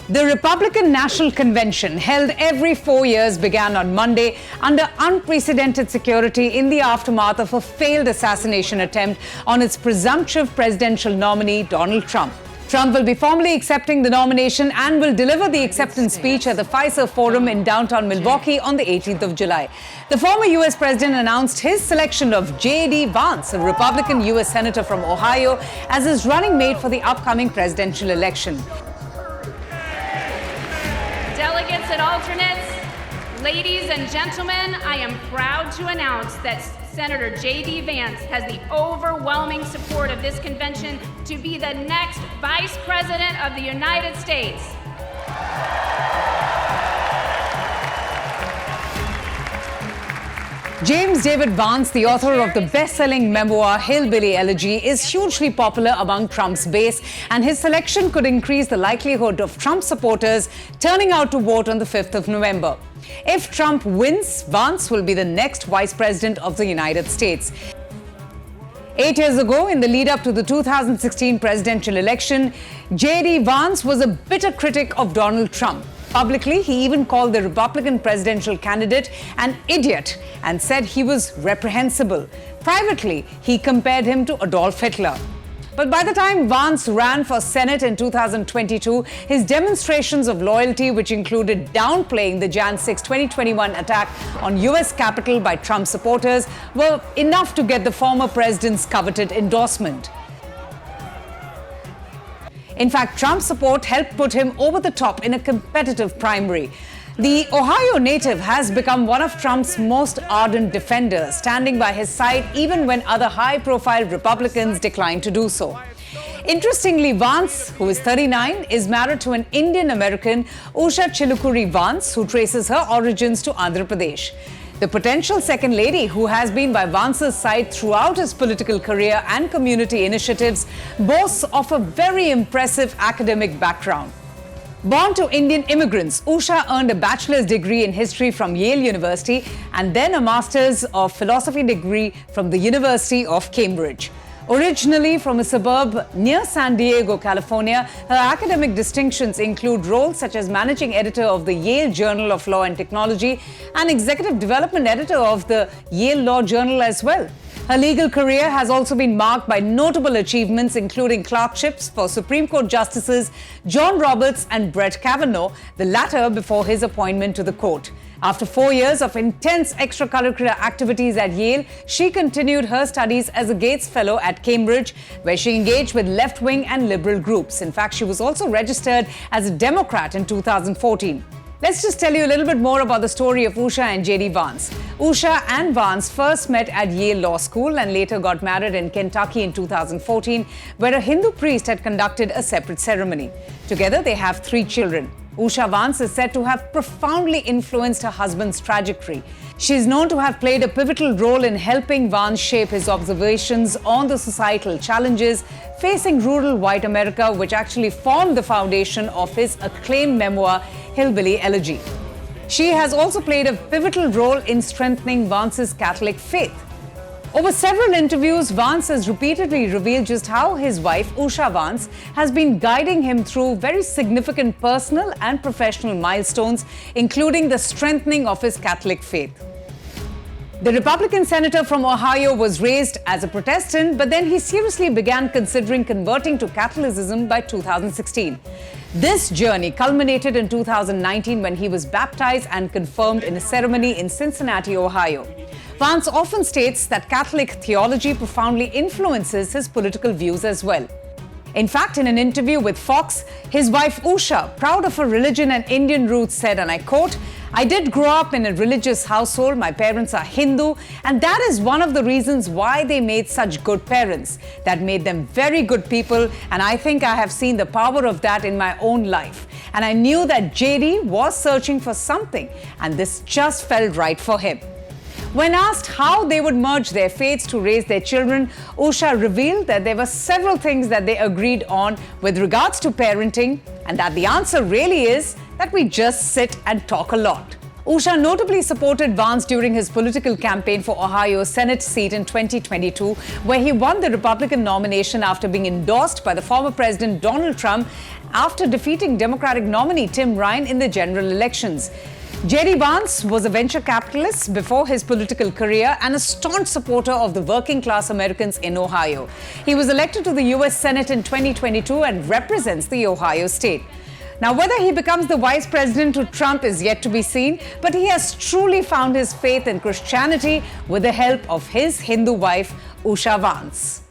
The Republican National Convention, held every 4 years, began on Monday under unprecedented security in the aftermath of a failed assassination attempt on its presumptive presidential nominee, Donald Trump. Trump will be formally accepting the nomination and will deliver the acceptance speech at the Pfizer Forum in downtown Milwaukee on the 18th of July. The former U.S. president announced his selection of JD Vance, a Republican U.S. senator from Ohio, as his running mate for the upcoming presidential election. Delegates and alternates, ladies and gentlemen, I am proud to announce that Senator JD Vance has the overwhelming support of this convention to be the next Vice President of the United States. James David Vance, the author of the best-selling memoir Hillbilly Elegy, is hugely popular among Trump's base, and his selection could increase the likelihood of Trump supporters turning out to vote on the 5th of November. If Trump wins, Vance will be the next Vice President of the United States. 8 years ago, in the lead-up to the 2016 presidential election, JD Vance was a bitter critic of Donald Trump. Publicly, he even called the Republican presidential candidate an idiot and said he was reprehensible. Privately, he compared him to Adolf Hitler. But by the time Vance ran for Senate in 2022, his demonstrations of loyalty, which included downplaying the Jan 6, 2021 attack on U.S. Capitol by Trump supporters, were enough to get the former president's coveted endorsement. In fact, Trump's support helped put him over the top in a competitive primary. The Ohio native has become one of Trump's most ardent defenders, standing by his side even when other high-profile Republicans declined to do so. Interestingly, Vance, who is 39, is married to an Indian-American, Usha Chilukuri Vance, who traces her origins to Andhra Pradesh. The potential second lady, who has been by Vance's side throughout his political career and community initiatives, boasts of a very impressive academic background. Born to Indian immigrants, Usha earned a bachelor's degree in history from Yale University and then a master's of philosophy degree from the University of Cambridge. Originally from a suburb near San Diego, California, her academic distinctions include roles such as managing editor of the Yale Journal of Law and Technology and executive development editor of the Yale Law Journal as well. Her legal career has also been marked by notable achievements, including clerkships for Supreme Court Justices John Roberts and Brett Kavanaugh, the latter before his appointment to the court. After 4 years of intense extracurricular activities at Yale, she continued her studies as a Gates Fellow at Cambridge, where she engaged with left-wing and liberal groups. In fact, she was also registered as a Democrat in 2014. Let's just tell you a little bit more about the story of Usha and JD Vance. Usha and Vance first met at Yale Law School and later got married in Kentucky in 2014, where a Hindu priest had conducted a separate ceremony. Together, they have 3 children. Usha Vance is said to have profoundly influenced her husband's trajectory. She is known to have played a pivotal role in helping Vance shape his observations on the societal challenges facing rural white America, which actually formed the foundation of his acclaimed memoir, Hillbilly Elegy. She has also played a pivotal role in strengthening Vance's Catholic faith. Over several interviews, Vance has repeatedly revealed just how his wife, Usha Vance, has been guiding him through very significant personal and professional milestones, including the strengthening of his Catholic faith. The Republican senator from Ohio was raised as a Protestant, but then he seriously began considering converting to Catholicism by 2016. This journey culminated in 2019 when he was baptized and confirmed in a ceremony in Cincinnati, Ohio. Vance often states that Catholic theology profoundly influences his political views as well. In fact, in an interview with Fox, his wife Usha, proud of her religion and Indian roots, said, and I quote, "I did grow up in a religious household. My parents are Hindu, and that is one of the reasons why they made such good parents. That made them very good people, and I think I have seen the power of that in my own life. And I knew that JD was searching for something, and this just felt right for him." When asked how they would merge their faiths to raise their children, Usha revealed that there were several things that they agreed on with regards to parenting, and that the answer really is that we just sit and talk a lot. Usha notably supported Vance during his political campaign for Ohio's Senate seat in 2022, where he won the Republican nomination after being endorsed by the former President Donald Trump after defeating Democratic nominee Tim Ryan in the general elections. JD Vance was a venture capitalist before his political career and a staunch supporter of the working-class Americans in Ohio. He was elected to the U.S. Senate in 2022 and represents the Ohio state. Now, whether he becomes the vice president to Trump is yet to be seen, but he has truly found his faith in Christianity with the help of his Hindu wife, Usha Vance.